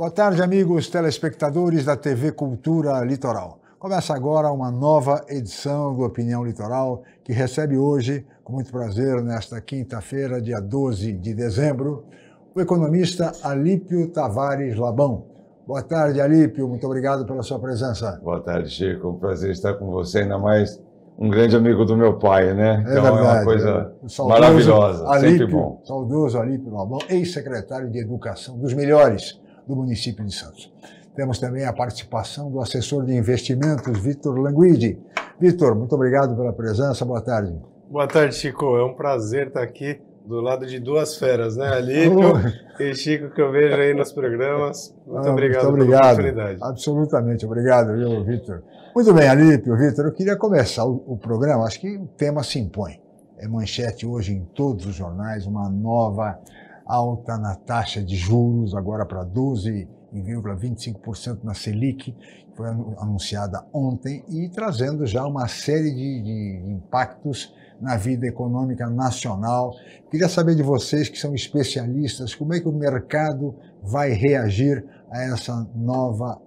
Boa tarde, amigos telespectadores da TV Cultura Litoral. Começa agora uma nova edição do Opinião Litoral, que recebe hoje, com muito prazer, nesta quinta-feira, dia 12 de dezembro, o economista Alípio Tavares Labão. Boa tarde, Alípio. Muito obrigado pela sua presença. Boa tarde, Chico. Um prazer estar com você, ainda mais um grande amigo do meu pai, né? Então, verdade, é uma coisa maravilhosa, Alípio, sempre bom. Saudoso Alípio Labão, ex-secretário de Educação, dos melhores do município de Santos. Temos também a participação do assessor de investimentos, Vitor Languidi. Vitor, muito obrigado pela presença. Boa tarde. Boa tarde, Chico. É um prazer estar aqui do lado de duas feras, né? Alípio e Chico, que eu vejo aí nos programas. Muito obrigado pela oportunidade. Absolutamente obrigado, viu, Vitor? Muito bem, Alípio, Vitor, eu queria começar o programa, acho que o tema se impõe. É manchete hoje em todos os jornais, uma nova alta na taxa de juros, agora para 12,25% na Selic, foi anunciada ontem e trazendo já uma série de impactos na vida econômica nacional. Queria saber de vocês, que são especialistas, como é que o mercado vai reagir a essa nova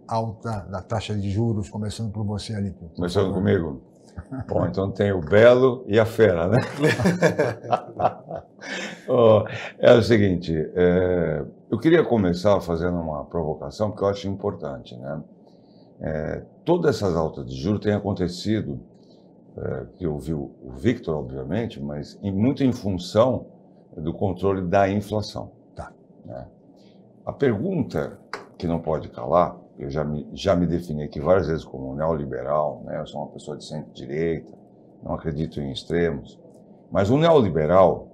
alta da taxa de juros, começando por você, Alípio. Começando comigo? Bom, então tem o Belo e a Fera, né? É o seguinte, eu queria começar fazendo uma provocação que eu acho importante, né? Todas essas altas de juros têm acontecido, que eu vi o Victor, obviamente, mas muito em função do controle da inflação. Tá. Né? A pergunta que não pode calar, eu já me defini aqui várias vezes como neoliberal, né? Eu sou uma pessoa de centro-direita, não acredito em extremos, mas o neoliberal,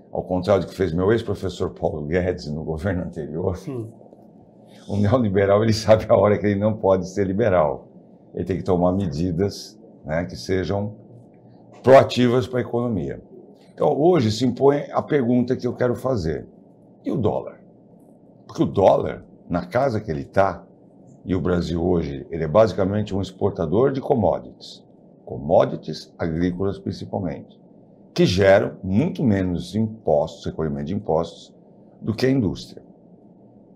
ao contrário do que fez meu ex-professor Paulo Guedes no governo anterior, o neoliberal ele sabe a hora que ele não pode ser liberal. Ele tem que tomar medidas, né, que sejam proativas para a economia. Então, hoje se impõe a pergunta que eu quero fazer. E o dólar? Porque o dólar, na casa que ele está, e o Brasil hoje, ele é basicamente um exportador de commodities agrícolas principalmente, que geram muito menos impostos, recolhimento de impostos, do que a indústria.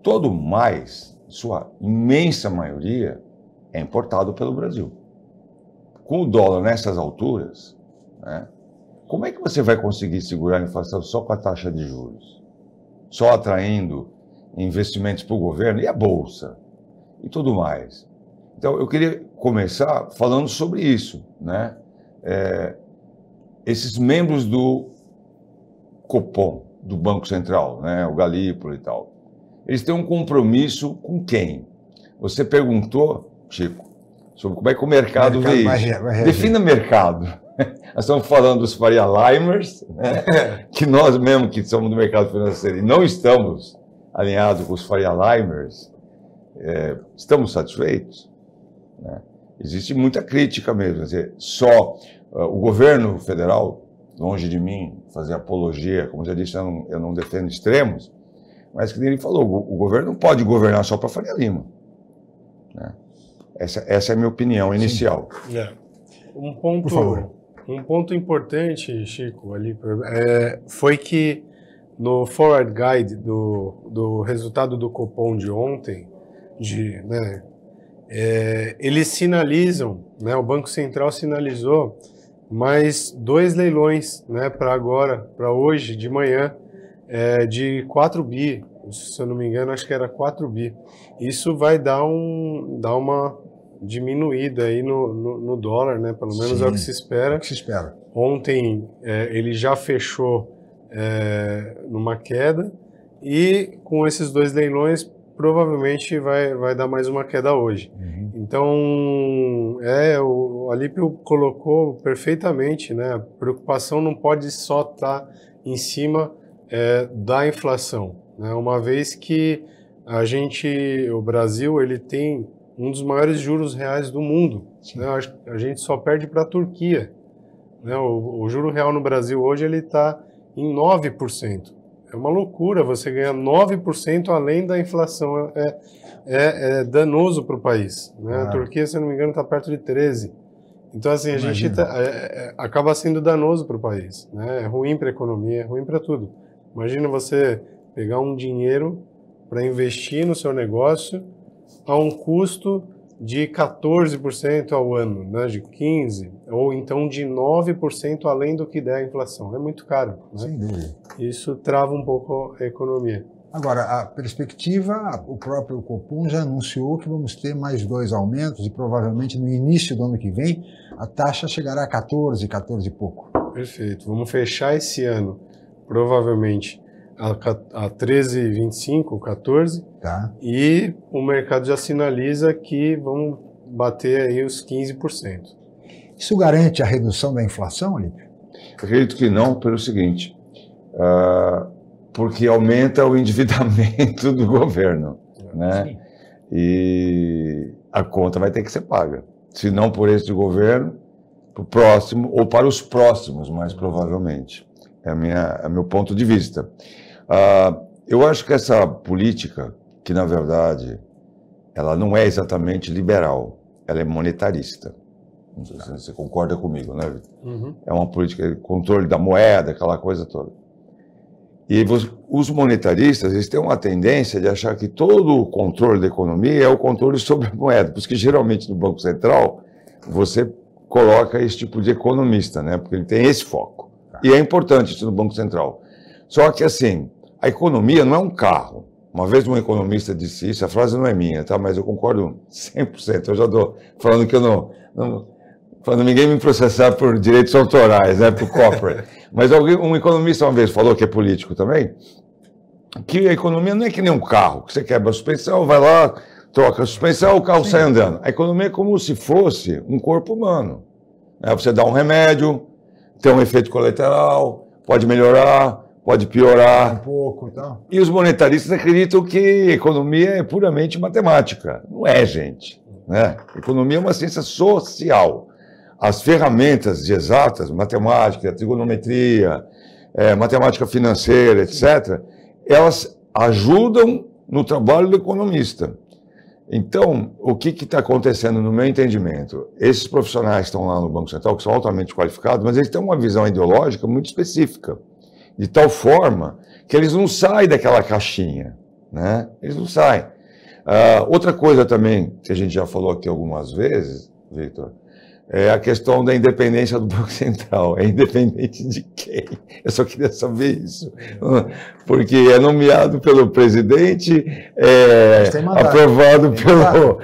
Todo mais, sua imensa maioria, é importado pelo Brasil. Com o dólar nessas alturas, né, como é que você vai conseguir segurar a inflação só com a taxa de juros? Só atraindo investimentos para o governo e a Bolsa e tudo mais. Então, eu queria começar falando sobre isso, né? Esses membros do Copom, do Banco Central, né, o Galípolo e tal, eles têm um compromisso com quem? Você perguntou, Chico, sobre como é que o mercado vê isso. Defina mercado. Nós estamos falando dos Faria Limers, né? Que nós mesmo que somos do mercado financeiro e não estamos alinhados com os Faria Limers, estamos satisfeitos? Né? Existe muita crítica mesmo. Quer dizer, só o governo federal, longe de mim, fazer apologia, como já disse, eu não defendo extremos, mas que ele falou, o governo não pode governar só para Faria Lima. Né? Essa é a minha opinião inicial. Um ponto importante, Chico, ali, foi que no Forward Guide do resultado do Copom de ontem, eles sinalizam, né, o Banco Central sinalizou mais 2 leilões, né, para hoje de manhã, de 4 bi, se eu não me engano, acho que era 4 bi. Isso vai dar uma diminuída aí no dólar, né? Pelo menos é o que se espera. É o que se espera. Ontem ele já fechou numa queda e com esses 2 leilões provavelmente vai dar mais uma queda hoje. Então, o Alípio colocou perfeitamente, né? A preocupação não pode só estar em cima da inflação, né? Uma vez que o Brasil, ele tem um dos maiores juros reais do mundo, né? A gente só perde para a Turquia, né? O juro real no Brasil hoje ele está em 9%. É uma loucura você ganhar 9% além da inflação. É danoso para o país, né? A Turquia, se eu não me engano, está perto de 13%. Então, assim, a gente acaba sendo danoso para o país, né? É ruim para a economia, é ruim para tudo. Imagina você pegar um dinheiro para investir no seu negócio a um custo de 14% ao ano, né, de 15%, ou então de 9% além do que der a inflação. É muito caro, né? Sem dúvida. Isso trava um pouco a economia. Agora, a perspectiva, o próprio Copom já anunciou que vamos ter mais 2 aumentos e provavelmente no início do ano que vem a taxa chegará a 14 e pouco. Perfeito. Vamos fechar esse ano, provavelmente, a 13,25, 14, Tá? e o mercado já sinaliza que vão bater aí os 15%. Isso garante a redução da inflação, Alípio? Acredito que não, pelo seguinte, porque aumenta o endividamento do governo, né? Sim. E a conta vai ter que ser paga. Se não por este governo, para o próximo, ou para os próximos, mais provavelmente. É meu ponto de vista. Eu acho que essa política, que na verdade ela não é exatamente liberal, ela é monetarista. Não sei se você concorda comigo, né, Vitor? Uhum. É uma política de controle da moeda, aquela coisa toda. E os monetaristas, eles têm uma tendência de achar que todo o controle da economia é o controle sobre a moeda, por isso que geralmente no Banco Central você coloca esse tipo de economista, né? Porque ele tem esse foco. E é importante isso no Banco Central. Só que assim, a economia não é um carro. Uma vez um economista disse isso, a frase não é minha, tá? Mas eu concordo 100%. Eu já estou falando que eu não para ninguém me processar por direitos autorais, né, por corporate. Mas um economista uma vez falou, que é político também, que a economia não é que nem um carro, que você quebra a suspensão, vai lá, troca a suspensão, o carro sai andando. A economia é como se fosse um corpo humano. Você dá um remédio, tem um efeito colateral, pode melhorar, pode piorar. Um pouco, então. E os monetaristas acreditam que economia é puramente matemática. Não é, gente, né? Economia é uma ciência social. As ferramentas de exatas, matemática, trigonometria, matemática financeira, etc., elas ajudam no trabalho do economista. Então, o que está acontecendo no meu entendimento? Esses profissionais que estão lá no Banco Central, que são altamente qualificados, mas eles têm uma visão ideológica muito específica, de tal forma que eles não saem daquela caixinha, né? Eles não saem. Outra coisa também, que a gente já falou aqui algumas vezes, Victor, é a questão da independência do Banco Central. É independente de quem? Eu só queria saber isso. Porque é nomeado pelo presidente, aprovado pelo...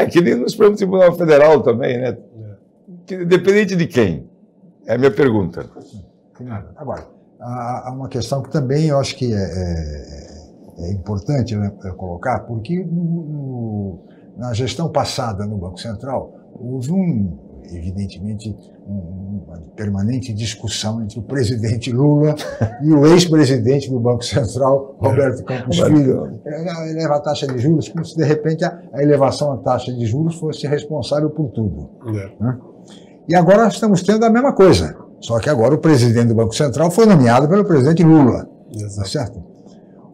que nem no Supremo Tribunal Federal também, né? Independente de quem? É a minha pergunta. Agora, há uma questão que também eu acho que é importante, né, colocar, porque na gestão passada no Banco Central, houve evidentemente, uma permanente discussão entre o presidente Lula e o ex-presidente do Banco Central, Roberto Campos Filho. Eleva a taxa de juros, como se de repente a elevação da taxa de juros fosse responsável por tudo. Né? E agora nós estamos tendo a mesma coisa, só que agora o presidente do Banco Central foi nomeado pelo presidente Lula. Tá certo?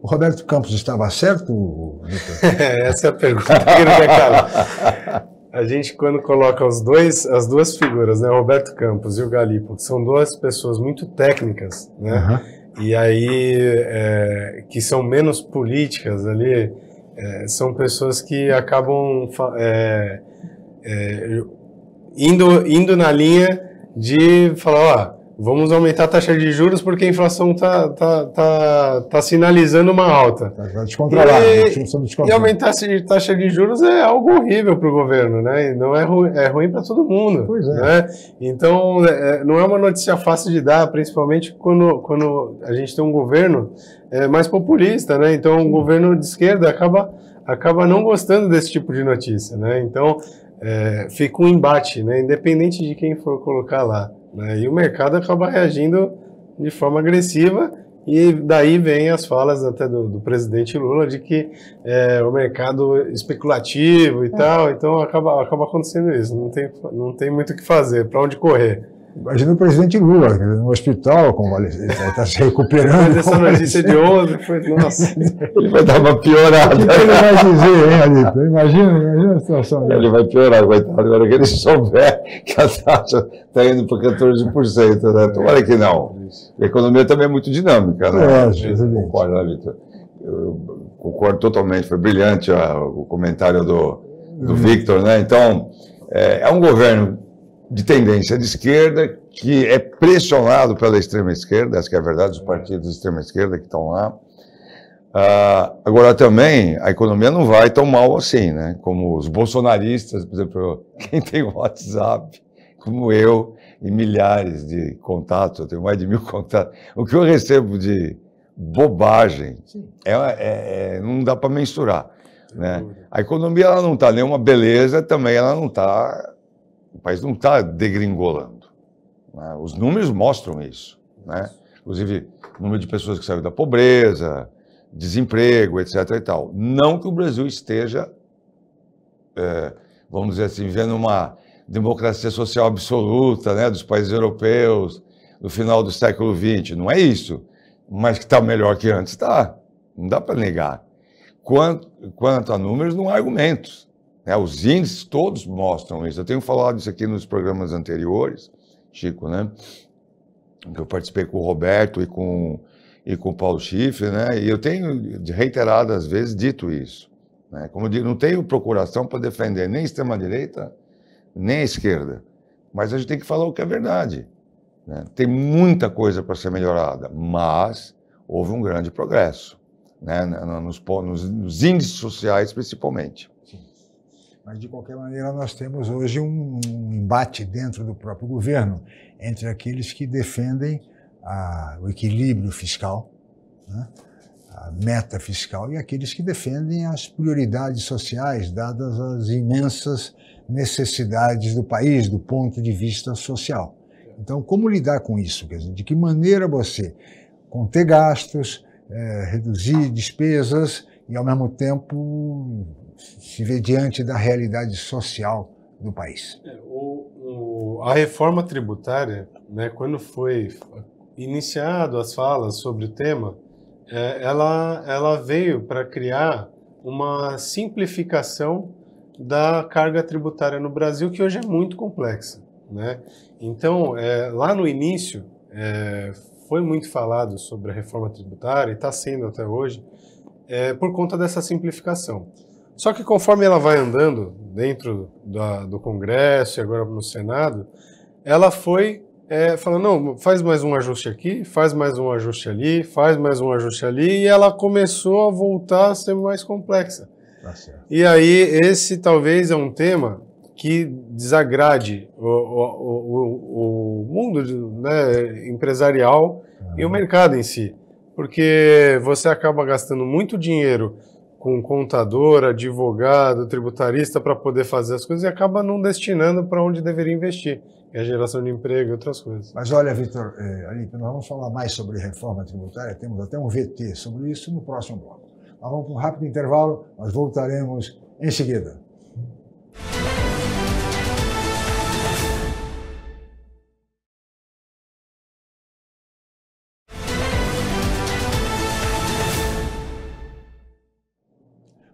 O Roberto Campos estava certo, Victor? Essa é a pergunta que eu quero ver, cara. A gente, quando coloca as duas figuras, né, Roberto Campos e o Galipo, que são duas pessoas muito técnicas, né, e aí que são menos políticas ali, são pessoas que acabam indo na linha de falar, vamos aumentar a taxa de juros porque a inflação tá sinalizando uma alta. Tá descontrolado. E aumentar a taxa de juros é algo horrível para o governo, né? E não é ruim para todo mundo. Pois é. Né? Então, não é uma notícia fácil de dar, principalmente quando a gente tem um governo mais populista, né? Então, um governo de esquerda acaba não gostando desse tipo de notícia, né? Então, fica um embate, né? Independente de quem for colocar lá. Né? E o mercado acaba reagindo de forma agressiva e daí vem as falas até do presidente Lula de que o mercado especulativo e tal, então acaba acontecendo isso, não tem muito o que fazer, para onde correr. Imagina o presidente Lula no hospital, ele está se recuperando. Mas essa notícia de ontem foi, nossa. Ele vai dar uma piorada. O que ele vai dizer, hein, Alípio? Imagina a situação dele. Ele vai piorar, coitado. Agora que ele souber que a taxa está indo para 14%, né? Tomara que não. A economia também é muito dinâmica, né? Concordo, né, Vitor? concordo totalmente, foi brilhante o comentário do Victor, né? Então, é um governo de tendência de esquerda que é pressionado pela extrema-esquerda, essa que é a verdade, os partidos de extrema-esquerda que estão lá. Agora também, a economia não vai tão mal assim, né? Como os bolsonaristas, por exemplo, quem tem WhatsApp, como eu, e milhares de contatos, eu tenho mais de 1000 contatos. O que eu recebo de bobagem, não dá para mensurar, né? A economia ela não está nenhuma beleza, também ela não está, o país não está degringolando, né? Os números mostram isso, né? Inclusive, o número de pessoas que saíram da pobreza, desemprego, etc. e tal. Não que o Brasil esteja, vamos dizer assim, vivendo uma democracia social absoluta, né, dos países europeus no final do século XX. Não é isso. Mas que está melhor que antes, está. Não dá para negar. Quanto a números, não há argumentos, né? Os índices todos mostram isso. Eu tenho falado isso aqui nos programas anteriores, Chico, né? Que eu participei com o Roberto e com o Paulo Schiff, né? E eu tenho reiteradas vezes dito isso, né? Como eu digo, não tenho procuração para defender nem a extrema-direita, nem a esquerda. Mas a gente tem que falar o que é verdade, né? Tem muita coisa para ser melhorada, mas houve um grande progresso, né? Nos índices sociais, principalmente. Sim. Mas, de qualquer maneira, nós temos hoje um embate dentro do próprio governo entre aqueles que defendem o equilíbrio fiscal, né, a meta fiscal, e aqueles que defendem as prioridades sociais, dadas as imensas necessidades do país, do ponto de vista social. Então, como lidar com isso? Quer dizer, de que maneira você conter gastos, reduzir despesas e, ao mesmo tempo, se ver diante da realidade social do país? A reforma tributária, né, quando foi iniciado as falas sobre o tema, ela veio para criar uma simplificação da carga tributária no Brasil, que hoje é muito complexa, né? Então, lá no início, foi muito falado sobre a reforma tributária, e está sendo até hoje, por conta dessa simplificação. Só que conforme ela vai andando dentro do Congresso e agora no Senado, ela foi falando, não, faz mais um ajuste aqui, faz mais um ajuste ali, faz mais um ajuste ali, e ela começou a voltar a ser mais complexa. Tá certo. E aí, esse talvez é um tema que desagrade o mundo, né, empresarial e o mercado em si, porque você acaba gastando muito dinheiro com contador, advogado, tributarista para poder fazer as coisas e acaba não destinando para onde deveria investir, que é a geração de emprego e outras coisas. Mas olha, Victor, Alipe, nós vamos falar mais sobre reforma tributária, temos até um VT sobre isso no próximo bloco. Nós vamos para um rápido intervalo, nós voltaremos em seguida.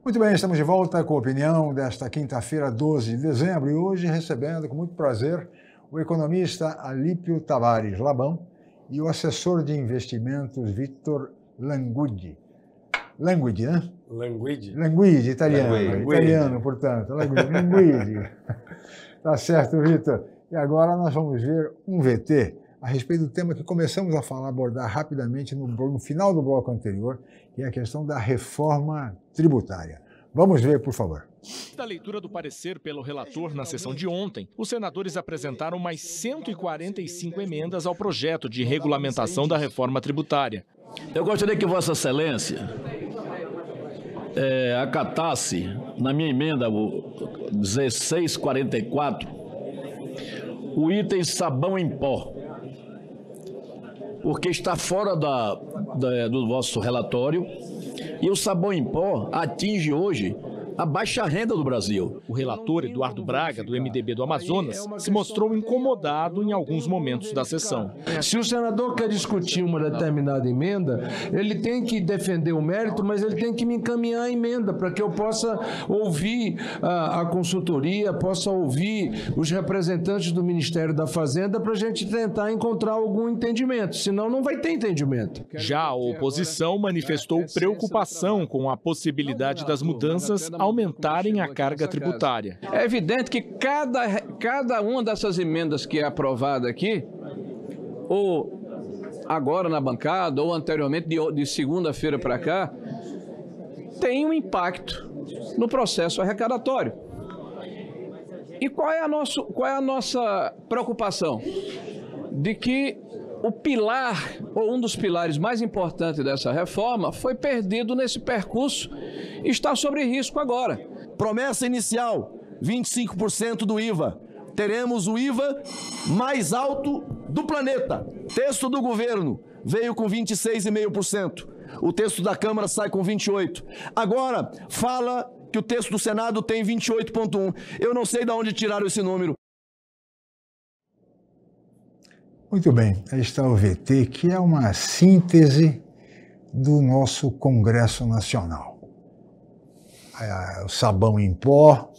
Muito bem, estamos de volta com a opinião desta quinta-feira, 12 de dezembro, e hoje recebendo com muito prazer o economista Alípio Tavares Labão e o assessor de investimentos Victor Languidi. Languidi, né? Languidi, italiano. Italiano, portanto. Languidi. Tá certo, Victor. E agora nós vamos ver um VT a respeito do tema que começamos a abordar rapidamente no final do bloco anterior, que é a questão da reforma tributária. Vamos ver, por favor. Da leitura do parecer pelo relator na sessão de ontem, os senadores apresentaram mais 145 emendas ao projeto de regulamentação da reforma tributária. Eu gostaria que Vossa Excelência acatasse, na minha emenda 1644, o item sabão em pó, porque está fora do vosso relatório, e o sabão em pó atinge hoje a baixa renda do Brasil. O relator Eduardo Braga, do MDB do Amazonas, se mostrou incomodado em alguns momentos da sessão. Se o senador quer discutir uma determinada emenda, ele tem que defender o mérito, mas ele tem que me encaminhar a emenda para que eu possa ouvir a consultoria, possa ouvir os representantes do Ministério da Fazenda para a gente tentar encontrar algum entendimento, senão não vai ter entendimento. Já a oposição manifestou preocupação com a possibilidade das mudanças aumentarem a carga tributária. É evidente que cada uma dessas emendas que é aprovada aqui, ou agora na bancada, ou anteriormente, de segunda-feira para cá, tem um impacto no processo arrecadatório. E qual é a nossa preocupação? De que o pilar, ou um dos pilares mais importantes dessa reforma, foi perdido nesse percurso e está sob risco agora. Promessa inicial, 25% do IVA. Teremos o IVA mais alto do planeta. Texto do governo veio com 26,5%. O texto da Câmara sai com 28%. Agora, fala que o texto do Senado tem 28,1%. Eu não sei de onde tiraram esse número. Muito bem, aí está o VT, que é uma síntese do nosso Congresso Nacional. É o sabão em pó,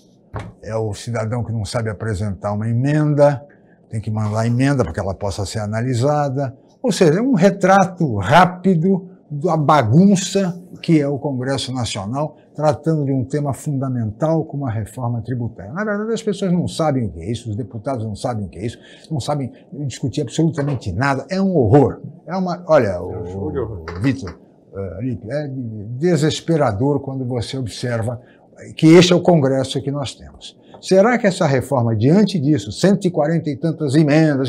é o cidadão que não sabe apresentar uma emenda, tem que mandar a emenda para que ela possa ser analisada. Ou seja, é um retrato rápido da bagunça que é o Congresso Nacional, tratando de um tema fundamental como a reforma tributária. Na verdade, as pessoas não sabem o que é isso, os deputados não sabem o que é isso, não sabem discutir absolutamente nada. É um horror. Olha, Vitor, é desesperador quando você observa que este é o Congresso que nós temos. Será que essa reforma, diante disso, 140 e tantas emendas,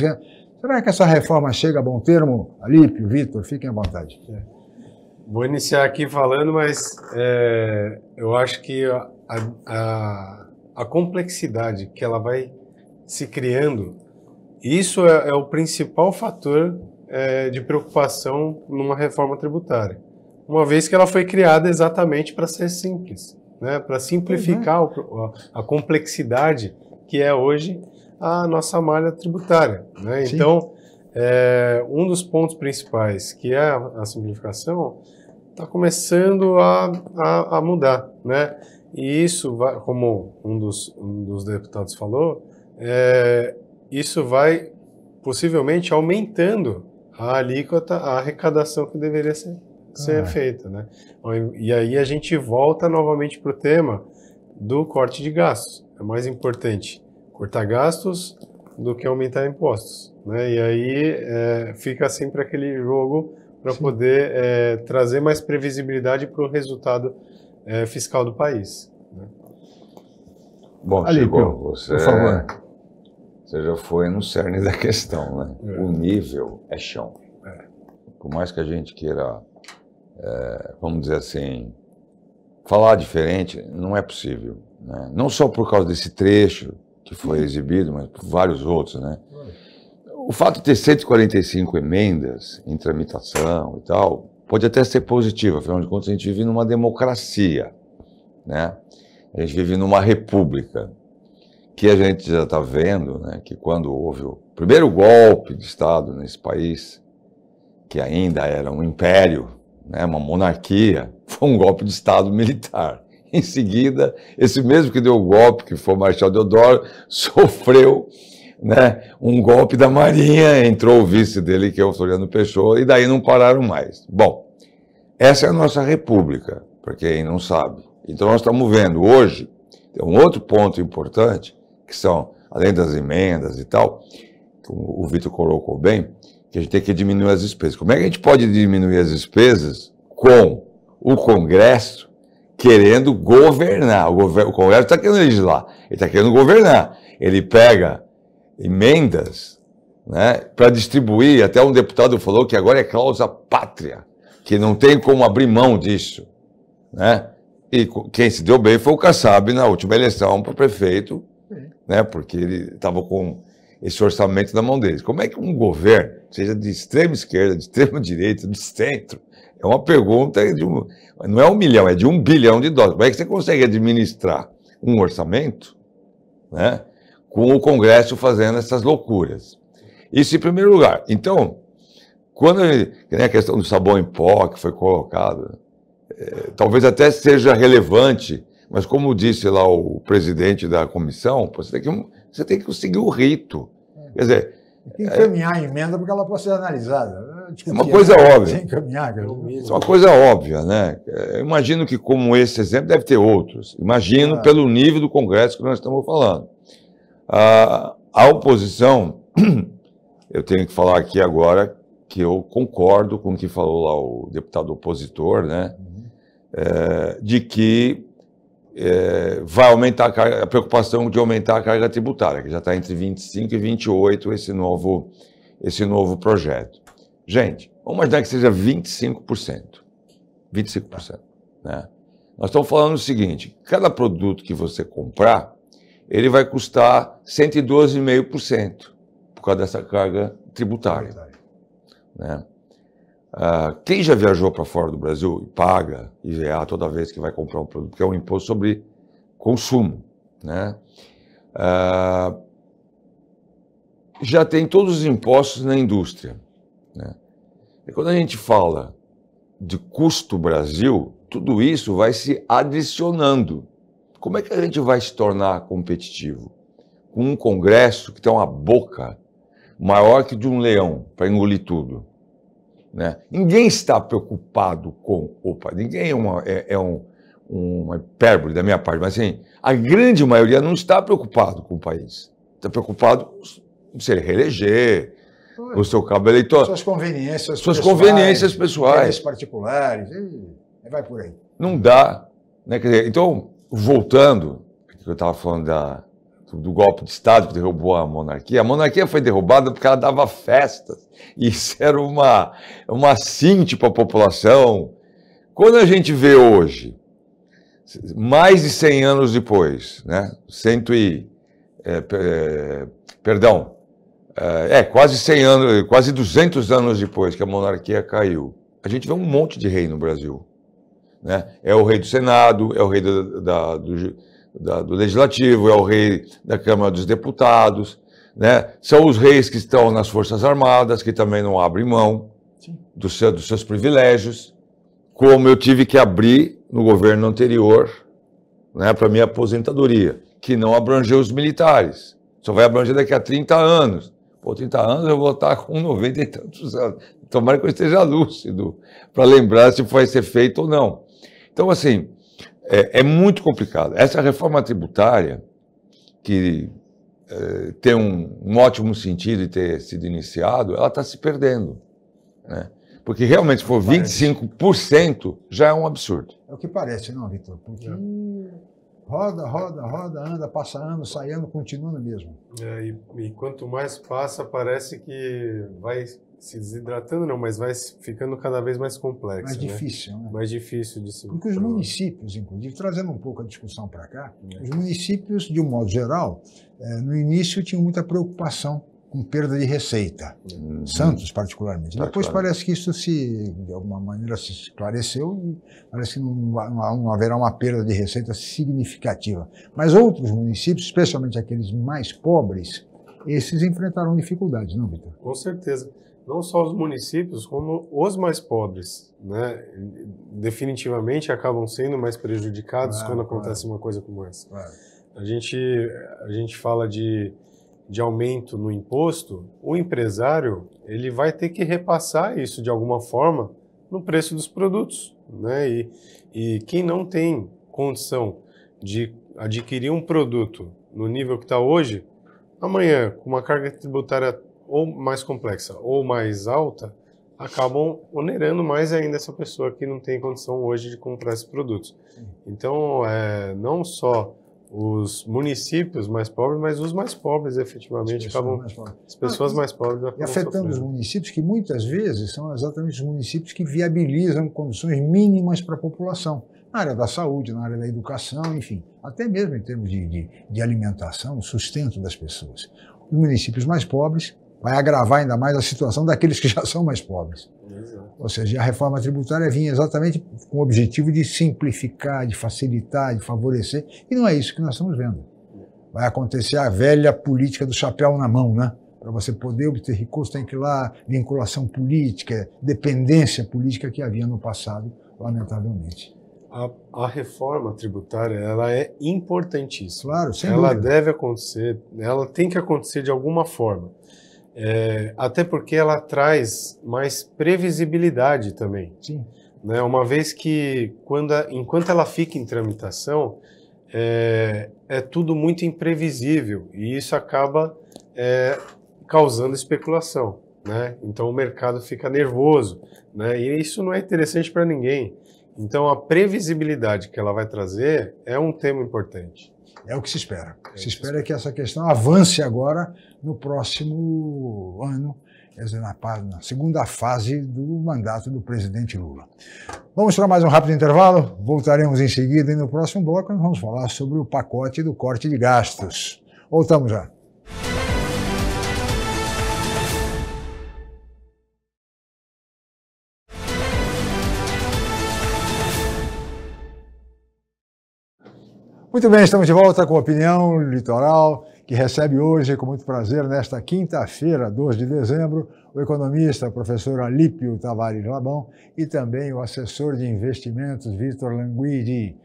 será que essa reforma chega a bom termo? Alípio, Vitor, fiquem à vontade. Vou iniciar aqui falando, mas eu acho que a complexidade que ela vai se criando, isso é o principal fator de preocupação numa reforma tributária. Uma vez que ela foi criada exatamente para ser simples, né? Para simplificar a complexidade que é hoje a nossa malha tributária, né? Então, um dos pontos principais, que é a simplificação, está começando a mudar, né? E isso vai, como um dos deputados falou, isso vai possivelmente aumentando a alíquota, a arrecadação que deveria ser feita, né? E aí a gente volta novamente para o tema do corte de gastos. É mais importante cortar gastos do que aumentar impostos, né? E aí fica sempre aquele jogo para poder trazer mais previsibilidade para o resultado fiscal do país, né? Bom, Alípio, você, por favor. Você já foi no cerne da questão, né? O nível é chão. Por mais que a gente queira, vamos dizer assim, falar diferente, não é possível, né? Não só por causa desse trecho que foi exibido, mas por vários outros, né? O fato de ter 145 emendas em tramitação e tal, pode até ser positivo, afinal de contas a gente vive numa democracia, né? A gente vive numa república, que a gente já está vendo, né, que quando houve o primeiro golpe de Estado nesse país, que ainda era um império, né, uma monarquia, foi um golpe de Estado militar. Em seguida, esse mesmo que deu o golpe, que foi o Marechal Deodoro, sofreu, né, um golpe da Marinha, entrou o vice dele, que é o Floriano Peixoto, e daí não pararam mais. Bom, essa é a nossa república, para quem não sabe. Então nós estamos vendo hoje, tem um outro ponto importante, que são, além das emendas e tal, como o Vitor colocou bem, que a gente tem que diminuir as despesas. Como é que a gente pode diminuir as despesas com o Congresso querendo governar? O Congresso está querendo legislar, ele está querendo governar. Ele pega emendas, né, para distribuir, até um deputado falou que agora é cláusula pátria, que não tem como abrir mão disso, né? E quem se deu bem foi o Kassab na última eleição para prefeito, né, porque ele estava com esse orçamento na mão deles. Como é que um governo, seja de extrema esquerda, de extrema direita, de centro, É uma pergunta não é 1 milhão, é de 1 bilhão de dólares. Como é que você consegue administrar um orçamento, né, com o Congresso fazendo essas loucuras? Isso em primeiro lugar. Então, quando a questão do sabão em pó que foi colocado, talvez até seja relevante, mas como disse lá o presidente da comissão, você tem que conseguir o rito. Quer dizer, tem que encaminhar a emenda porque ela pode ser analisada. É uma coisa óbvia. É uma coisa óbvia, né? Eu imagino que, como esse exemplo, deve ter outros. Imagino pelo nível do Congresso que nós estamos falando. A oposição, eu tenho que falar aqui agora que eu concordo com o que falou lá o deputado opositor, né? De que vai aumentar a preocupação de aumentar a carga tributária, que já está entre 25% e 28% esse novo projeto. Gente, vamos imaginar que seja 25%. 25%. Né? Nós estamos falando o seguinte, cada produto que você comprar, ele vai custar 112,5% por causa dessa carga tributária. Né? Quem já viajou para fora do Brasil e paga IVA toda vez que vai comprar um produto, que é um imposto sobre consumo, né? Já tem todos os impostos na indústria. Né? E quando a gente fala de custo Brasil, tudo isso vai se adicionando. Como é que a gente vai se tornar competitivo? Com um Congresso que tem uma boca maior que de um leão para engolir tudo. Né? Ninguém está preocupado com... ninguém é uma hipérbole da minha parte, mas assim, a grande maioria não está preocupado com o país. Está preocupado com se ele reeleger, com o seu cabo eleitoral. Suas conveniências pessoais. Particulares, e vai por aí. Não dá. Né? Quer dizer, então, voltando, que eu estava falando do golpe de Estado que derrubou a monarquia foi derrubada porque ela dava festas. Isso era uma cinte para a população. Quando a gente vê hoje, mais de 100 anos depois, né? Quase 100 anos, quase 200 anos depois que a monarquia caiu, a gente vê um monte de rei no Brasil. Né? É o rei do Senado, é o rei do Legislativo, é o rei da Câmara dos Deputados, né? São os reis que estão nas Forças Armadas, que também não abrem mão dos seus privilégios, como eu tive que abrir no governo anterior, né, para minha aposentadoria, que não abrangeu os militares. Só vai abranger daqui a 30 anos. 30 anos eu vou estar com 90 e tantos anos. Tomara que eu esteja lúcido para lembrar se vai ser feito ou não. Então, assim, é muito complicado. Essa reforma tributária, que tem um ótimo sentido de ter sido iniciado, ela está se perdendo. Né? Porque realmente, se for 25%, já é um absurdo. É o que parece, não, Vitor? Porque roda, anda, passa ano, sai ano, continua no mesmo. E quanto mais passa, parece que vai se desidratando, não, mas vai ficando cada vez mais complexo. Mais difícil, né? Mais difícil de se... Porque os municípios, inclusive, trazendo um pouco a discussão para cá, os municípios, de um modo geral, no início tinham muita preocupação com perda de receita. Santos, particularmente. Depois parece que isso de alguma maneira se esclareceu e parece que não haverá uma perda de receita significativa. Mas outros municípios, especialmente aqueles mais pobres, esses enfrentarão dificuldades, não, Vitor? Com certeza. Não só os municípios, como os mais pobres, né? Definitivamente acabam sendo mais prejudicados quando acontece uma coisa como essa. A gente fala de aumento no imposto, o empresário ele vai ter que repassar isso de alguma forma no preço dos produtos, né? E quem não tem condição de adquirir um produto no nível que está hoje, amanhã, com uma carga tributária ou mais complexa ou mais alta, acabam onerando mais ainda essa pessoa que não tem condição hoje de comprar esses produtos. Então, não só os municípios mais pobres, mas os mais pobres, efetivamente, as pessoas mais pobres acabam e afetando sofrendo. Os municípios, que muitas vezes são exatamente os municípios que viabilizam condições mínimas para a população, na área da saúde, na área da educação, enfim, até mesmo em termos de alimentação, sustento das pessoas. Os municípios mais pobres vai agravar ainda mais a situação daqueles que já são mais pobres. Exato. Ou seja, a reforma tributária vinha exatamente com o objetivo de simplificar, de facilitar, de favorecer, e não é isso que nós estamos vendo. Vai acontecer a velha política do chapéu na mão, né? Para você poder obter recurso, tem que ir lá, vinculação política, dependência política que havia no passado, lamentavelmente. A reforma tributária, ela é importantíssima. Claro, sem ela dúvida. deve acontecer, ela tem que acontecer de alguma forma. Até porque ela traz mais previsibilidade também. Sim. Né? Uma vez que, enquanto ela fica em tramitação, é tudo muito imprevisível e isso acaba causando especulação. Né? Então o mercado fica nervoso, né? E isso não é interessante para ninguém. Então a previsibilidade que ela vai trazer é um tema importante. É o que se espera. O que se espera é que essa questão avance agora no próximo ano, quer dizer, na segunda fase do mandato do presidente Lula. Vamos para mais um rápido intervalo, voltaremos em seguida e no próximo bloco nós vamos falar sobre o pacote do corte de gastos. Voltamos já. Muito bem, estamos de volta com a Opinião Litoral, que recebe hoje, com muito prazer, nesta quinta-feira, 2 de dezembro, o economista, professor Alípio Tavares Labão, e também o assessor de investimentos, Vitor Languidi.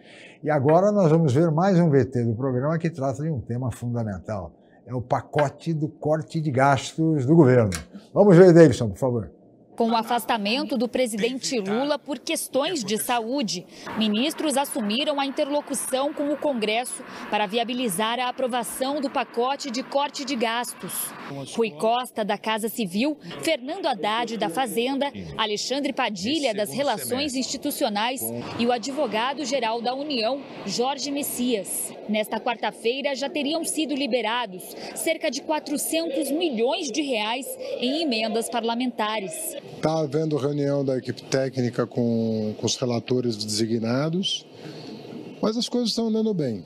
E agora nós vamos ver mais um VT do programa que trata de um tema fundamental. É o pacote do corte de gastos do governo. Vamos ver, Davidson, por favor. Com o afastamento do presidente Lula por questões de saúde, ministros assumiram a interlocução com o Congresso para viabilizar a aprovação do pacote de corte de gastos. Rui Costa, da Casa Civil, Fernando Haddad, da Fazenda, Alexandre Padilha, das Relações Institucionais e o advogado-geral da União, Jorge Messias. Nesta quarta-feira, já teriam sido liberados cerca de 400 milhões de reais em emendas parlamentares. Está havendo reunião da equipe técnica com os relatores designados, mas as coisas estão andando bem.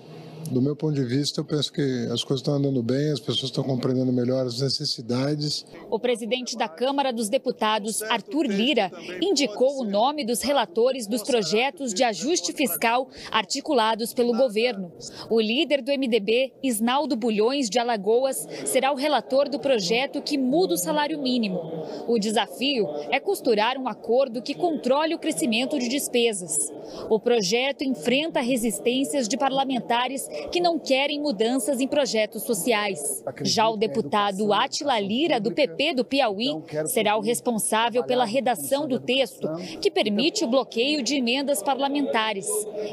Do meu ponto de vista, eu penso que as coisas estão andando bem, as pessoas estão compreendendo melhor as necessidades. O presidente da Câmara dos Deputados, Arthur Lira, indicou o nome dos relatores dos projetos de ajuste fiscal articulados pelo governo. O líder do MDB, Isnaldo Bulhões de Alagoas, será o relator do projeto que muda o salário mínimo. O desafio é costurar um acordo que controle o crescimento de despesas. O projeto enfrenta resistências de parlamentares que não querem mudanças em projetos sociais. Já o deputado Átila Lira, do PP do Piauí, será o responsável pela redação do texto, que permite o bloqueio de emendas parlamentares.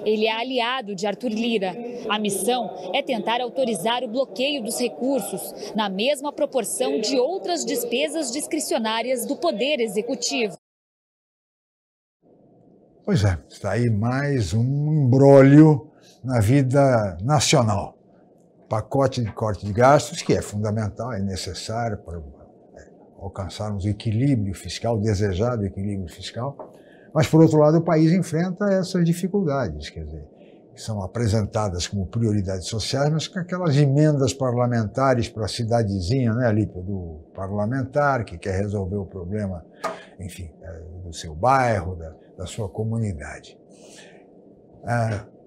Ele é aliado de Arthur Lira. A missão é tentar autorizar o bloqueio dos recursos, na mesma proporção de outras despesas discricionárias do Poder Executivo. Pois é, está aí mais um imbróglio na vida nacional. Pacote de corte de gastos, que é fundamental, é necessário para alcançarmos o equilíbrio fiscal, o desejado equilíbrio fiscal, mas, por outro lado, o país enfrenta essas dificuldades, quer dizer, que são apresentadas como prioridades sociais, mas com aquelas emendas parlamentares para a cidadezinha, né, Alípio, do parlamentar, que quer resolver o problema, enfim, do seu bairro, da sua comunidade.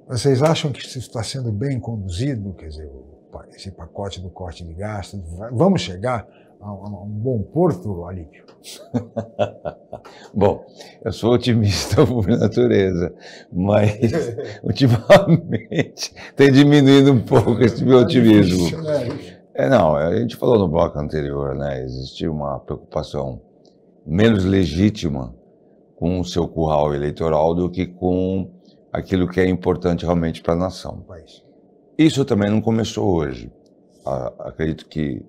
Vocês acham que isso está sendo bem conduzido? Quer dizer, esse pacote do corte de gastos, vamos chegar a um bom porto, Alípio? Bom, eu sou otimista por natureza, mas ultimamente tem diminuído um pouco esse meu otimismo. Não, a gente falou no bloco anterior, né? Existia uma preocupação menos legítima com o seu curral eleitoral do que com aquilo que é importante realmente para a nação. Isso também não começou hoje. Acredito que,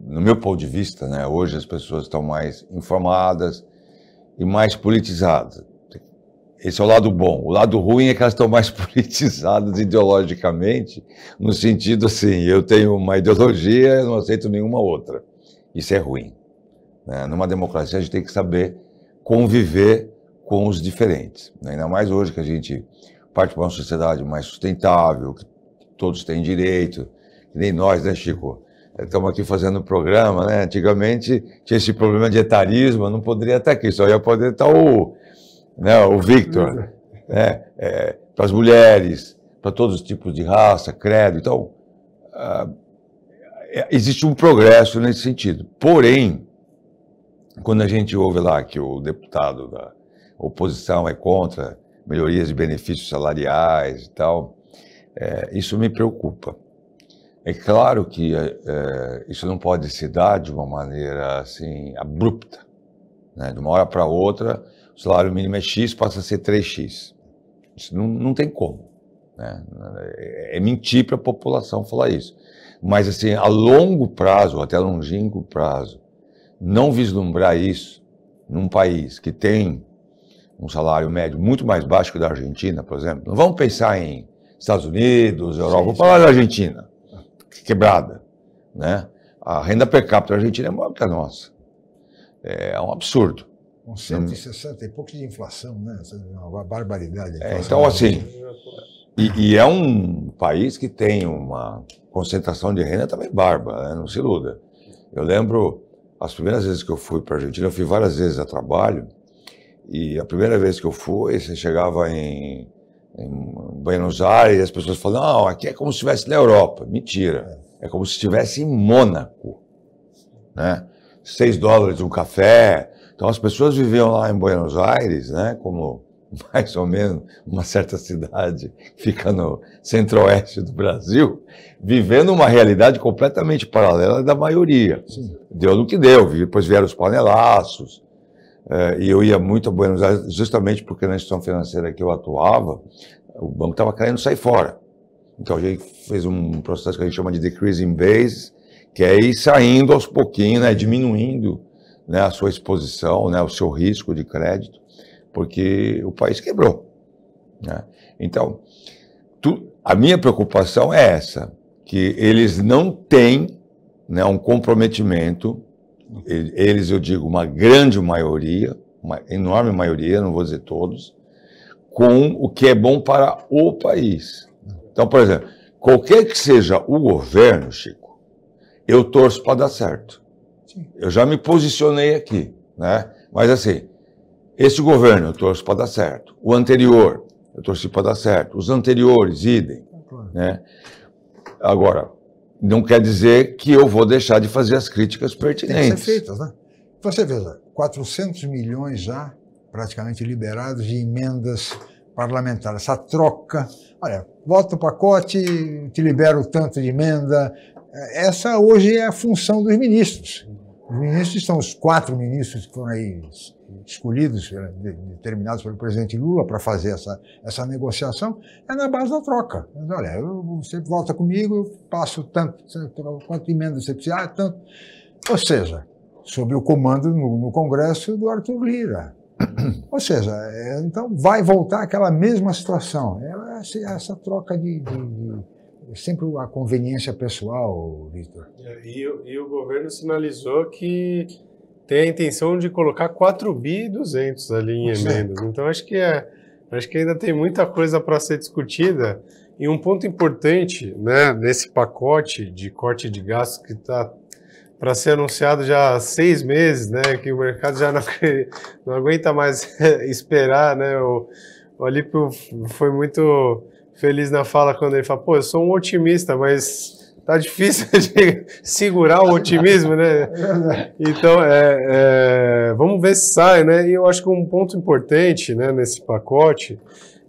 no meu ponto de vista, né, hoje as pessoas estão mais informadas e mais politizadas. Esse é o lado bom. O lado ruim é que elas estão mais politizadas ideologicamente, no sentido assim, eu tenho uma ideologia, eu não aceito nenhuma outra. Isso é ruim. Né? Numa democracia a gente tem que saber conviver com os diferentes. Ainda mais hoje que a gente parte para uma sociedade mais sustentável, que todos têm direito, que nem nós, né, Chico? estamos aqui fazendo o programa, né? Antigamente tinha esse problema de etarismo, eu não poderia estar aqui, só ia poder estar o Victor, né? Para as mulheres, para todos os tipos de raça, credo. Então, existe um progresso nesse sentido. Porém, quando a gente ouve lá que o deputado da oposição é contra melhorias de benefícios salariais e tal, isso me preocupa. É claro que isso não pode se dar de uma maneira assim abrupta, né? De uma hora para outra, o salário mínimo é X, passa a ser 3X. Isso não tem como, né? É mentir para a população falar isso. Mas assim, a longo prazo, até longínquo prazo, não vislumbrar isso num país que tem um salário médio muito mais baixo que o da Argentina, por exemplo. Não vamos pensar em Estados Unidos, Europa, vamos falar da Argentina, quebrada, né? A renda per capita da Argentina é maior que a nossa. É um absurdo. Com 160 e pouco de inflação, né? Uma barbaridade. Então, assim, e é um país que tem uma concentração de renda também bárbara, né? Não se iluda. Eu lembro, as primeiras vezes que eu fui para a Argentina, eu fui várias vezes a trabalho, e a primeira vez que eu fui, você chegava em Buenos Aires, e as pessoas falam, não, aqui é como se estivesse na Europa. Mentira, é como se estivesse em Mônaco, né? $6 um café. Então as pessoas viviam lá em Buenos Aires, né, como mais ou menos uma certa cidade que fica no centro-oeste do Brasil, vivendo uma realidade completamente paralela da maioria. Sim. Deu no que deu, depois vieram os panelaços, e eu ia muito a Buenos Aires justamente porque na instituição financeira que eu atuava, o banco estava querendo sair fora. Então a gente fez um processo que a gente chama de decreasing base, que é ir saindo aos pouquinhos, né, diminuindo, né, a sua exposição, né, o seu risco de crédito, porque o país quebrou, né? Então, a minha preocupação é essa, que eles não têm, né, um comprometimento, eles, eu digo, uma grande maioria, uma enorme maioria, não vou dizer todos, com o que é bom para o país. Então, por exemplo, qualquer que seja o governo, Chico, eu torço para dar certo. Eu já me posicionei aqui, né? Mas assim, esse governo eu torço para dar certo. O anterior, eu torci para dar certo. Os anteriores, idem, né? Agora, não quer dizer que eu vou deixar de fazer as críticas pertinentes. Tem que ser feitas, né? Você veja, 400 milhões já praticamente liberados de emendas parlamentares. Essa troca, olha, vota o pacote, te libero tanto de emenda. Essa hoje é a função dos ministros. Os ministros são os 4 ministros que foram aí escolhidos, determinados pelo presidente Lula para fazer essa negociação, é na base da troca. Mas, olha, você volta comigo, eu passo tanto, quanto emenda você precisa, tanto. Ou seja, sob o comando no Congresso do Arthur Lira. Ou seja, então vai voltar aquela mesma situação. Essa troca sempre a conveniência pessoal, Victor. E o governo sinalizou que tem a intenção de colocar 4.200 ali em emendas. Então acho que ainda tem muita coisa para ser discutida. E um ponto importante, né, nesse pacote de corte de gastos que está para ser anunciado já há 6 meses, né, que o mercado já não aguenta mais esperar, né? O Alípio foi muito feliz na fala quando ele fala, pô, eu sou um otimista, mas tá difícil de segurar o otimismo, né? Então, vamos ver se sai, né? E eu acho que um ponto importante, né, nesse pacote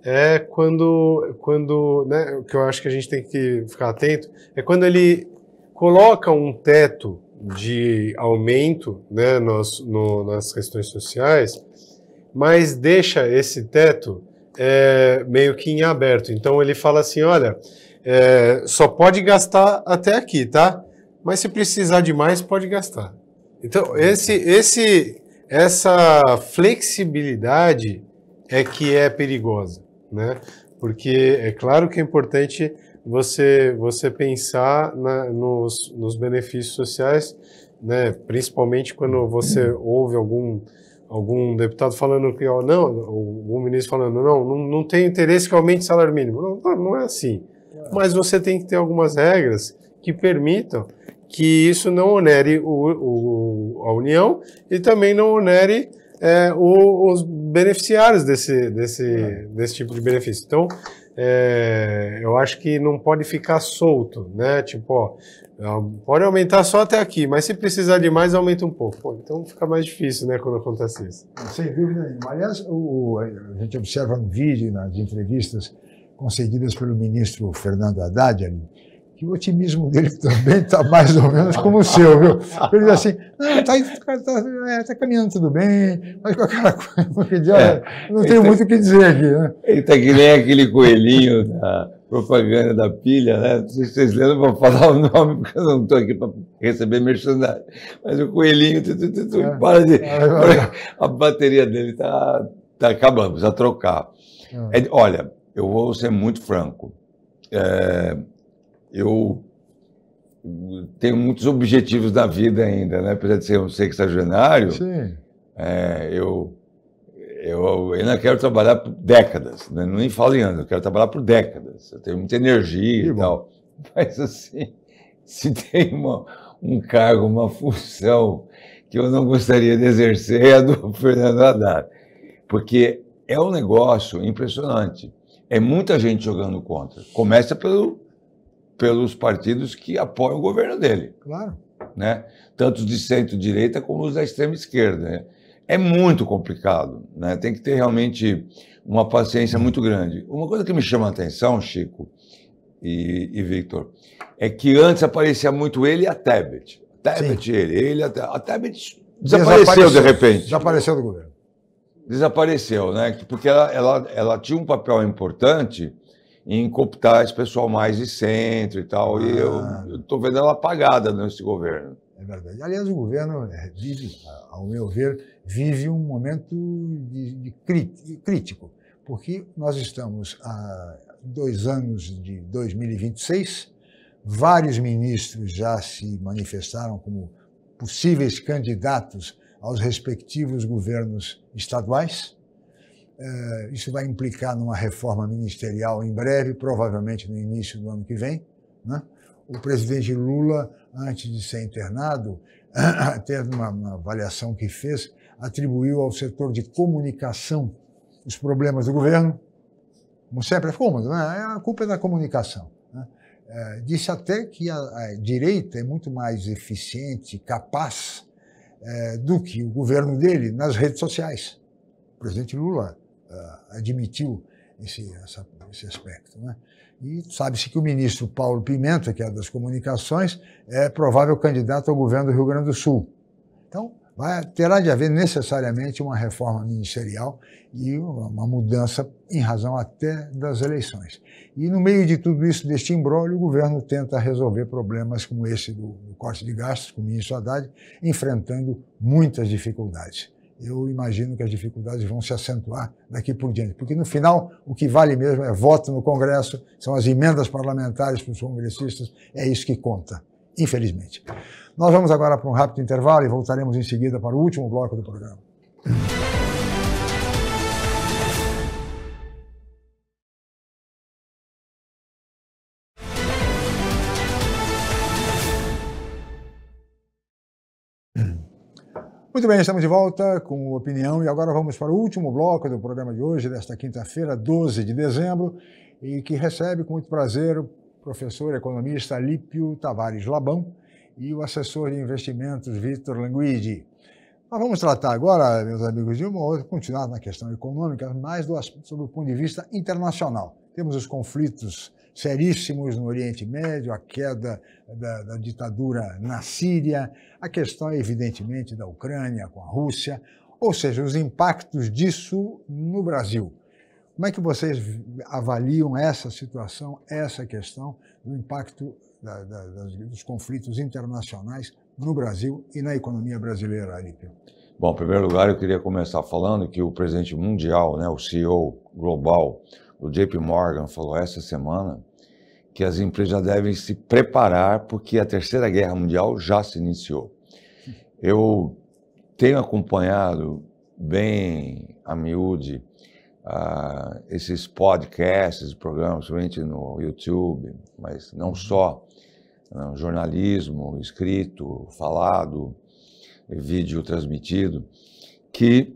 é quando, né, o que eu acho que a gente tem que ficar atento, é quando ele coloca um teto de aumento, né, nas questões sociais, mas deixa esse teto meio que em aberto. Então ele fala assim, olha, só pode gastar até aqui, tá? Mas se precisar de mais, pode gastar. Então essa flexibilidade é que é perigosa, né? Porque é claro que é importante você pensar nos benefícios sociais, né? Principalmente quando você ouve algum deputado falando que algum ministro falando não tem interesse que aumente o salário mínimo. Não é assim. Mas você tem que ter algumas regras que permitam que isso não onere a União e também não onere os beneficiários desse tipo de benefício. Então, eu acho que não pode ficar solto, né? Tipo, ó, pode aumentar só até aqui, mas se precisar de mais, aumenta um pouco. Pô, então fica mais difícil, né, quando acontece isso. Sem dúvida nenhuma. Aliás, a gente observa no vídeo, nas entrevistas concedidas pelo ministro Fernando Haddad ali, que o otimismo dele também está mais ou menos como o seu, viu? Ele diz assim, não, tá caminhando tudo bem, mas com aquela coisa, não tenho muito o que dizer aqui, né? Ele está que nem aquele coelhinho da propaganda da pilha, né? Não sei se vocês lembram, vou falar o nome, porque eu não estou aqui para receber merchandising, mas o coelhinho para de... A bateria dele está acabando, precisa trocar. Olha, eu vou ser muito franco. Eu tenho muitos objetivos na vida ainda, né? Apesar de ser um sexagenário, eu ainda quero trabalhar por décadas, né? Nem falo em anos, eu quero trabalhar por décadas. Eu tenho muita energia e tal. Mas, assim, se tem um cargo, uma função que eu não gostaria de exercer, é a do Fernando Haddad. Porque é um negócio impressionante. É muita gente jogando contra. Começa pelos partidos que apoiam o governo dele. Claro. Né? Tanto os de centro-direita como os da extrema-esquerda. Né? É muito complicado. Né? Tem que ter realmente uma paciência muito grande. Uma coisa que me chama a atenção, Chico e Victor, é que antes aparecia muito ele e a Tebet. A Tebet desapareceu de repente. Desapareceu do governo. Desapareceu, né? Porque ela tinha um papel importante em cooptar esse pessoal mais de centro e tal, e eu estou vendo ela apagada nesse governo. É verdade. Aliás, o governo vive, ao meu ver, vive um momento crítico, porque nós estamos há 2 anos de 2026, vários ministros já se manifestaram como possíveis candidatos aos respectivos governos estaduais. Isso vai implicar numa reforma ministerial em breve, provavelmente no início do ano que vem, né? O presidente Lula, antes de ser internado, até numa avaliação que fez, atribuiu ao setor de comunicação os problemas do governo, como sempre é cômodo, né? A culpa é da comunicação, né? Disse até que a direita é muito mais eficiente, capaz do que o governo dele nas redes sociais. O presidente Lula admitiu esse aspecto, né? E sabe-se que o ministro Paulo Pimenta, que é das comunicações, é provável candidato ao governo do Rio Grande do Sul. Então, terá de haver necessariamente uma reforma ministerial e uma mudança em razão até das eleições. E no meio de tudo isso, deste imbróglio, o governo tenta resolver problemas como esse do corte de gastos, com o ministro Haddad, enfrentando muitas dificuldades. Eu imagino que as dificuldades vão se acentuar daqui por diante, porque no final o que vale mesmo é voto no Congresso, são as emendas parlamentares para os congressistas, é isso que conta, infelizmente. Nós vamos agora para um rápido intervalo e voltaremos em seguida para o último bloco do programa. Muito bem, estamos de volta com opinião e agora vamos para o último bloco do programa de hoje, desta quinta-feira, 12 de dezembro, e que recebe com muito prazer o professor economista Alípio Tavares Labão e o assessor de investimentos Victor Languidi. Nós vamos tratar agora, meus amigos, de uma outra, continuar na questão econômica, mas sob o ponto de vista internacional. Temos os conflitos seríssimos no Oriente Médio, a queda da ditadura na Síria, a questão, evidentemente, da Ucrânia com a Rússia, ou seja, os impactos disso no Brasil. Como é que vocês avaliam essa situação, essa questão do impacto dos conflitos internacionais no Brasil e na economia brasileira, Alípio? Bom, em primeiro lugar, eu queria começar falando que o presidente mundial, né, o CEO global, o JP Morgan, falou essa semana que as empresas já devem se preparar porque a Terceira Guerra Mundial já se iniciou. Eu tenho acompanhado bem a miúde esses podcasts, programas, principalmente no YouTube, mas não só, né, jornalismo escrito, falado, vídeo transmitido, que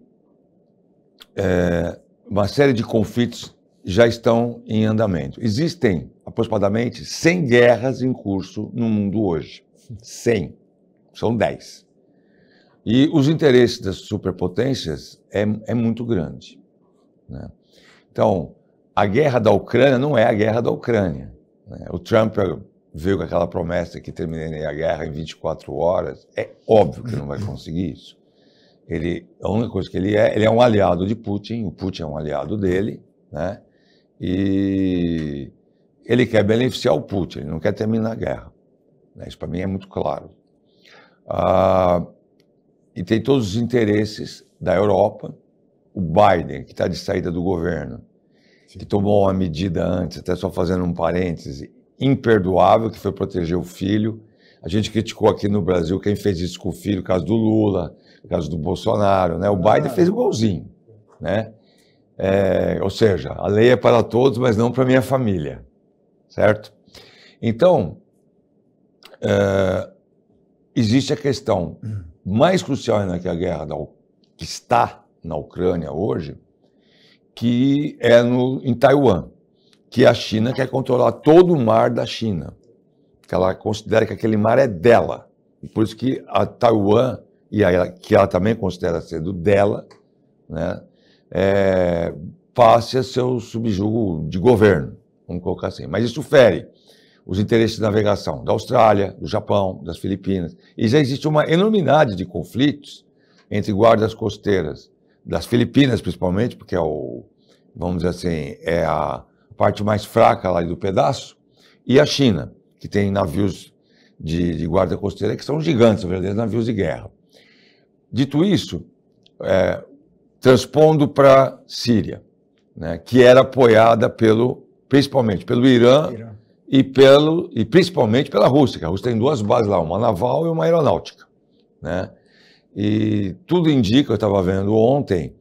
uma série de conflitos já estão em andamento. Existem aproximadamente 100 guerras em curso no mundo hoje. 100. São 10. E os interesses das superpotências é muito grande, né? Então, a guerra da Ucrânia não é a guerra da Ucrânia, né? O Trump veio com aquela promessa que terminaria a guerra em 24 horas. É óbvio que não vai conseguir isso. A única coisa que ele é um aliado de Putin, o Putin é um aliado dele, né? E ele quer beneficiar o Putin, ele não quer terminar a guerra. Isso para mim é muito claro. E tem todos os interesses da Europa. O Biden, que está de saída do governo, que tomou uma medida antes, até só fazendo um parêntese, imperdoável, que foi proteger o filho. A gente criticou aqui no Brasil quem fez isso com o filho, o caso do Lula, o caso do Bolsonaro, né? O Biden fez igualzinho, né? Ou seja, a lei é para todos, mas não para minha família, certo? Então, existe a questão mais crucial ainda que a guerra que está na Ucrânia hoje, que é em Taiwan, que a China quer controlar todo o mar da China, que ela considera que aquele mar é dela, e por isso que a Taiwan, que ela também considera ser dela, né, passe a ser o subjugo de governo, vamos colocar assim. Mas isso fere os interesses de navegação da Austrália, do Japão, das Filipinas. E já existe uma enormidade de conflitos entre guardas costeiras das Filipinas, principalmente, porque vamos dizer assim, é a parte mais fraca lá do pedaço, e a China, que tem navios de guarda costeira que são gigantes, verdadeiros navios de guerra. Dito isso, transpondo para a Síria, né, que era apoiada principalmente pelo Irã. E principalmente pela Rússia, que a Rússia tem duas bases lá, uma naval e uma aeronáutica, né? E tudo indica, eu estava vendo ontem,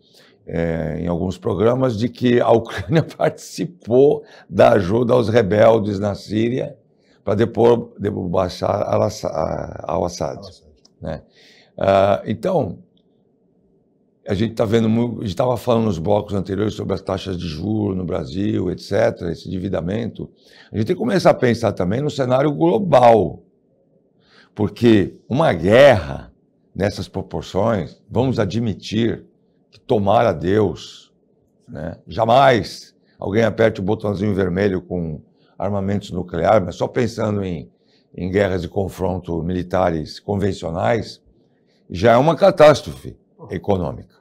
em alguns programas, de que a Ucrânia participou da ajuda aos rebeldes na Síria para depor Bashar al-Assad, né? Então, a gente está vendo, a gente estava falando nos blocos anteriores sobre as taxas de juros no Brasil, etc., esse endividamento. A gente tem que começar a pensar também no cenário global, porque uma guerra nessas proporções, vamos admitir que, tomara Deus, né, jamais alguém aperte o botãozinho vermelho com armamentos nucleares, mas só pensando em guerras de confronto militares convencionais, já é uma catástrofe econômica,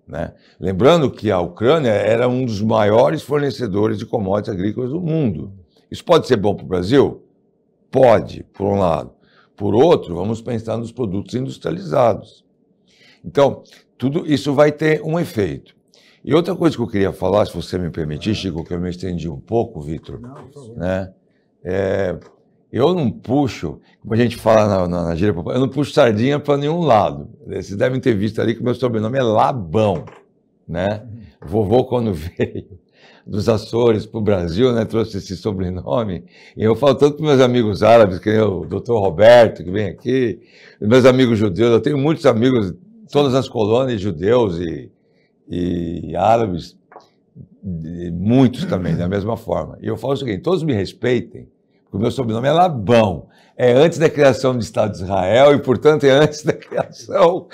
né? Lembrando que a Ucrânia era um dos maiores fornecedores de commodities agrícolas do mundo. Isso pode ser bom para o Brasil? Pode, por um lado. Por outro, vamos pensar nos produtos industrializados. Então, tudo isso vai ter um efeito. E outra coisa que eu queria falar, se você me permitir, Chico, que eu me estendi um pouco, Vitor, né? Eu não puxo, como a gente fala na gíria, eu não puxo sardinha para nenhum lado. Vocês devem ter visto ali que meu sobrenome é Labão, né? Vovô, quando veio dos Açores para o Brasil, né, trouxe esse sobrenome. E eu falo tanto para meus amigos árabes, que é o doutor Roberto, que vem aqui, meus amigos judeus. Eu tenho muitos amigos, todas as colônias, judeus e árabes, muitos também, da mesma forma. E eu falo o seguinte: todos me respeitem, porque o meu sobrenome é Labão. É antes da criação do Estado de Israel e, portanto, é antes da criação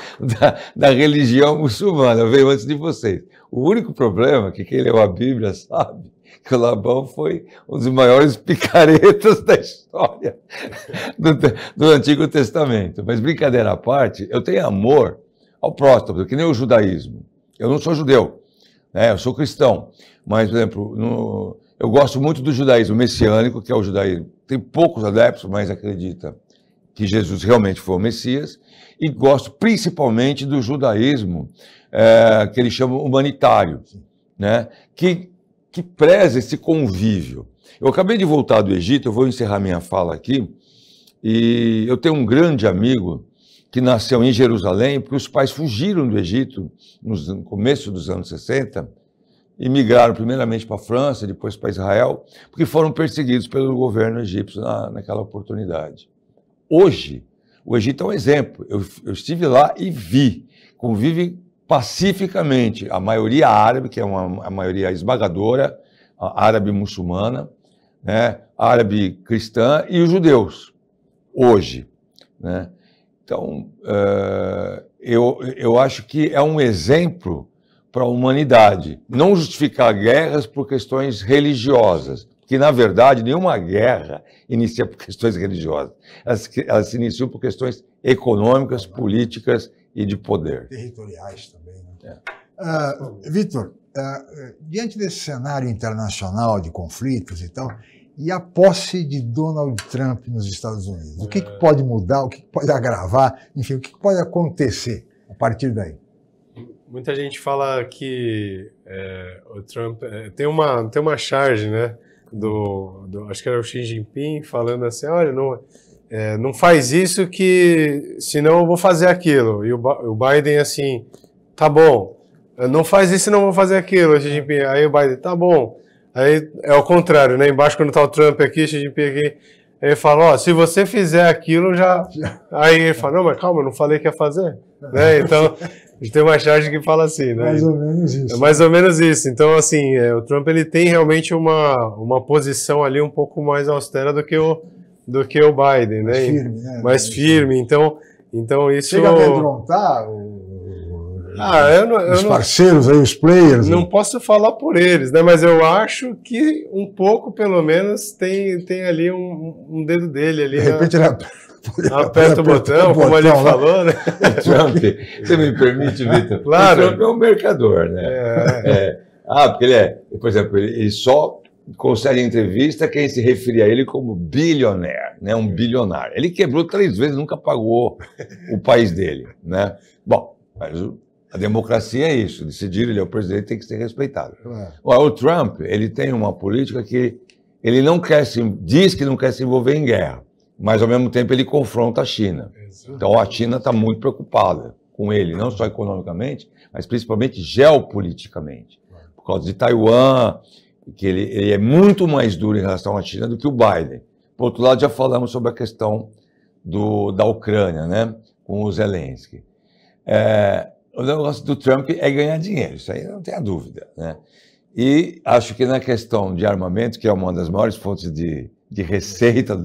da religião muçulmana. Veio antes de vocês. O único problema é que quem leu a Bíblia sabe que o Labão foi um dos maiores picaretas da história do Antigo Testamento. Mas, brincadeira à parte, eu tenho amor ao próximo, que nem o judaísmo. Eu não sou judeu, né? Eu sou cristão. Mas, por exemplo, eu gosto muito do judaísmo messiânico, que é o judaísmo. Tem poucos adeptos, mas acredita que Jesus realmente foi o Messias. E gosto principalmente do judaísmo, que eles chamam humanitário, né? Que preza esse convívio. Eu acabei de voltar do Egito, eu vou encerrar minha fala aqui, e eu tenho um grande amigo que nasceu em Jerusalém, porque os pais fugiram do Egito no começo dos anos 60, e migraram primeiramente para a França, depois para Israel, porque foram perseguidos pelo governo egípcio naquela oportunidade. Hoje, o Egito é um exemplo. Eu estive lá e vi, convive pacificamente a maioria árabe, que é a maioria esmagadora, a árabe muçulmana, né, árabe cristã e os judeus, hoje, né? Então, eu acho que é um exemplo para a humanidade. Não justificar guerras por questões religiosas, que, na verdade, nenhuma guerra inicia por questões religiosas. Elas se iniciam por questões econômicas, políticas e de poder. Territoriais também, né? Vitor, diante desse cenário internacional de conflitos e tal, e a posse de Donald Trump nos Estados Unidos, o que pode mudar, o que pode agravar, enfim, o que pode acontecer a partir daí? Muita gente fala que o Trump tem uma charge, né, acho que era o Xi Jinping falando assim, olha, não faz isso que senão eu vou fazer aquilo. E o Biden assim, tá bom, não faz isso senão eu vou fazer aquilo, Xi Jinping. Aí o Biden, tá bom. Aí é o contrário, né? Embaixo quando tá o Trump aqui, Xi Jinping aqui, ele fala, ó, se você fizer aquilo já... Aí ele fala, não, mas calma, eu não falei que ia fazer. Né? Então, a gente tem uma charge que fala assim, né? Mais ou menos isso. É mais ou menos isso. Então, assim, o Trump ele tem realmente uma posição ali um pouco mais austera do que o Biden, né? Mais firme, né? Mais firme. Então isso... Chega a amedrontar os os parceiros aí, os players? Não posso falar por eles, né? Mas eu acho que um pouco, pelo menos, tem ali um dedo dele ali. De repente ele aperta o botão, como ele falou, né? Trump, você me permite, Vitor? Claro. O Trump é um mercador, né? Porque por exemplo, ele só concede entrevista quem se referia a ele como billionaire, né? Um bilionário. Ele quebrou 3 vezes, nunca pagou o país dele, né? Bom, mas a democracia é isso, decidir, ele é o presidente, tem que ser respeitado. O Trump, ele tem uma política que ele não quer diz que não quer se envolver em guerra, mas ao mesmo tempo ele confronta a China. Então a China está muito preocupada com ele, não só economicamente, mas principalmente geopoliticamente, por causa de Taiwan, que ele é muito mais duro em relação à China do que o Biden. Por outro lado, já falamos sobre a questão da Ucrânia, né, com o Zelensky. O negócio do Trump é ganhar dinheiro, isso aí não tem a dúvida, né? E acho que na questão de armamento, que é uma das maiores fontes de receita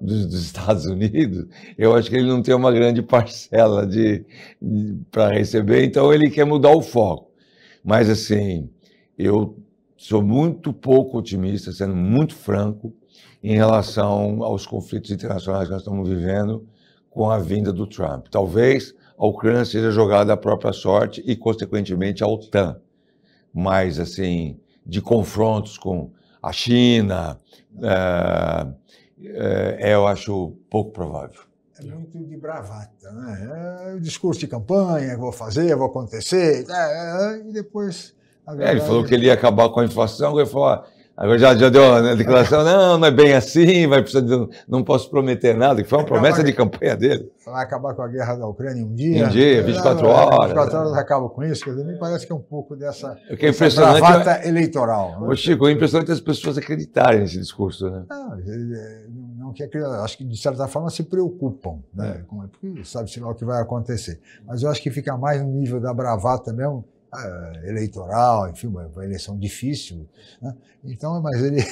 dos Estados Unidos, eu acho que ele não tem uma grande parcela para receber, então ele quer mudar o foco. Mas, assim, eu sou muito pouco otimista, sendo muito franco, em relação aos conflitos internacionais que nós estamos vivendo com a vinda do Trump. Talvez a Ucrânia seja jogada à própria sorte e, consequentemente, a OTAN. Mas, assim, de confrontos com a China, eu acho pouco provável. É muito de bravata, né? É o discurso de campanha, vou fazer, vou acontecer, e depois... Ele falou que ele ia acabar com a inflação, ele falou... Agora já deu a declaração, não é bem assim, vai precisar não posso prometer nada, que foi uma promessa de campanha dele. Vai acabar com a guerra da Ucrânia um dia. 24 horas. 24 horas acaba com isso, quer dizer, me parece que é um pouco dessa bravata eleitoral. Né? Ô Chico, é impressionante as pessoas acreditarem nesse discurso, né? Não quer acreditar, acho que de certa forma se preocupam, né? Porque sabe-se lá o que vai acontecer. Mas eu acho que fica mais no nível da bravata mesmo, eleitoral, enfim, uma eleição difícil, né? Então, mas ele,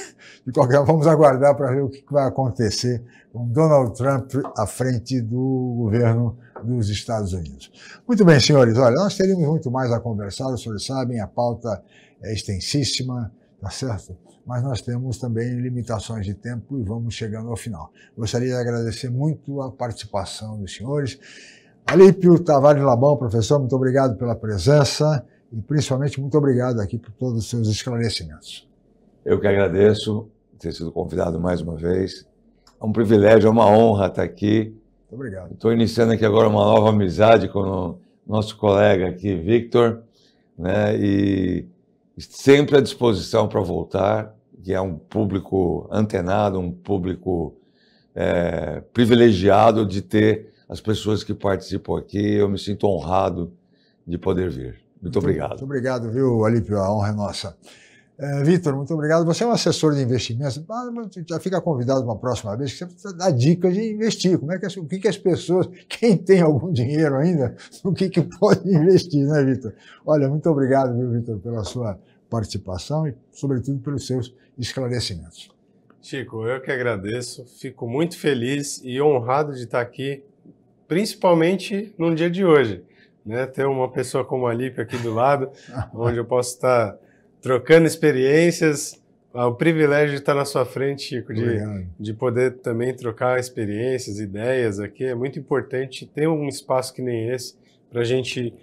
de qualquer forma, vamos aguardar para ver o que vai acontecer com Donald Trump à frente do governo dos Estados Unidos. Muito bem, senhores, olha, nós teríamos muito mais a conversar, os senhores sabem, a pauta é extensíssima, tá certo? Mas nós temos também limitações de tempo e vamos chegando ao final. Gostaria de agradecer muito a participação dos senhores. Alípio Tavares Labão, professor, muito obrigado pela presença e principalmente muito obrigado aqui por todos os seus esclarecimentos. Eu que agradeço ter sido convidado mais uma vez. É um privilégio, é uma honra estar aqui. Muito obrigado. Estou iniciando aqui agora uma nova amizade com o nosso colega aqui, Victor, né? E sempre à disposição para voltar, que é um público antenado, um público privilegiado de ter as pessoas que participam aqui. Eu me sinto honrado de poder vir. Muito obrigado. Muito obrigado, viu, Alípio? A honra é nossa. Vitor, muito obrigado. Você é um assessor de investimentos. Já fica convidado uma próxima vez, que você precisa dar dicas de investir. O que as pessoas, quem tem algum dinheiro ainda, o que pode investir, né, Vitor? Olha, muito obrigado, viu, Vitor, pela sua participação e, sobretudo, pelos seus esclarecimentos. Chico, eu que agradeço. Fico muito feliz e honrado de estar aqui, principalmente no dia de hoje, né? Ter uma pessoa como a Alípio aqui do lado, onde eu posso estar trocando experiências, o privilégio de estar na sua frente, Chico, de poder também trocar experiências, ideias aqui. É muito importante ter um espaço que nem esse para a gente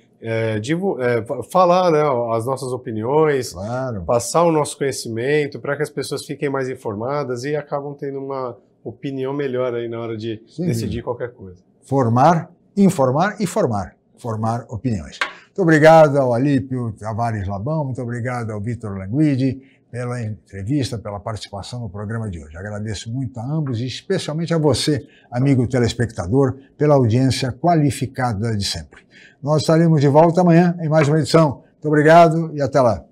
falar, né, as nossas opiniões, claro, passar o nosso conhecimento para que as pessoas fiquem mais informadas e acabam tendo uma opinião melhor aí na hora de decidir qualquer coisa. Formar, informar e formar opiniões. Muito obrigado ao Alípio Tavares Labão, muito obrigado ao Vitor Languidi pela entrevista, pela participação no programa de hoje. Agradeço muito a ambos e especialmente a você, amigo telespectador, pela audiência qualificada de sempre. Nós estaremos de volta amanhã em mais uma edição. Muito obrigado e até lá.